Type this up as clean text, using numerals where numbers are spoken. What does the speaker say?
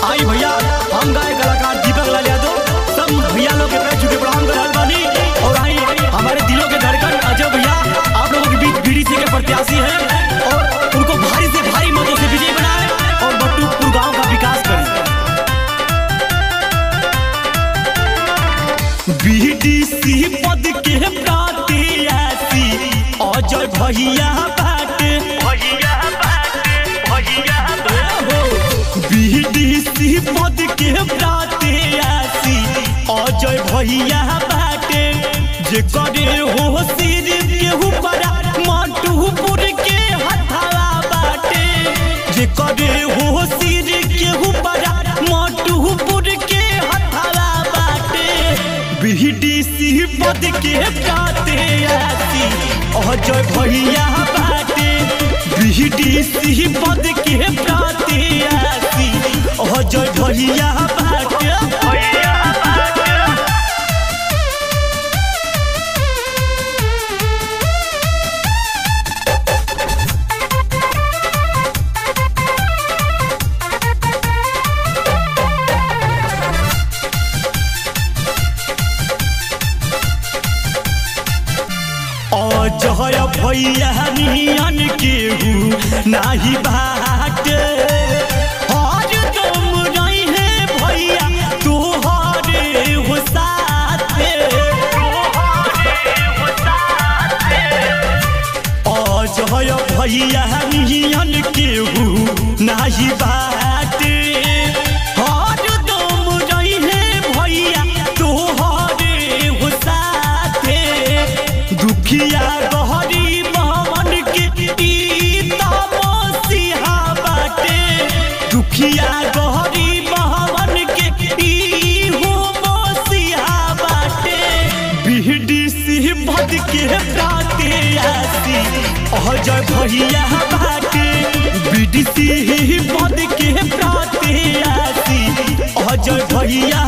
आई भैया हम गाय कलाकार दीपक लाल यादव सब भैया लोग के पैर छू के प्रणाम कर रहल बानी। और आई हमारे दिलों के धड़कन अजय भैया आप लोगों के बीच बीडीसी के प्रत्याशी हैं और उनको भारी से भारी मतों से विजयी बनाए और बटुकपुर गांव का विकास करें। बीडीसी पद के प्रत्याशी अजय भैया बाटे बीडीसी पद के प्रत्याशी अजय भैया बाटे जे करे हो सिर के ऊपर मटुपुर के हथवा बाटे जे करे हो सिर के ऊपर मटुपुर के हथवा बाटे बीडीसी पद के प्रत्याशी अजय भैया बाटे बीडीसी पद के प्रत्याशी अजय भैया बाटे। अजय भैया नियन केहू नाही बाटे हर दम रही है भैया तोहरे हो साथे अजय भैया नियन केहू नाही बाटे हर दम रही है भैया तोहरे हो साथे दुखिया गहरी मन के मसीहा बाटे दुखिया गहरी मन के मसीहा बाटे बीडीसी पद के प्रत्याशी अजय भैया बाटे बीडीसी पद के प्रत्याशी अजय भैया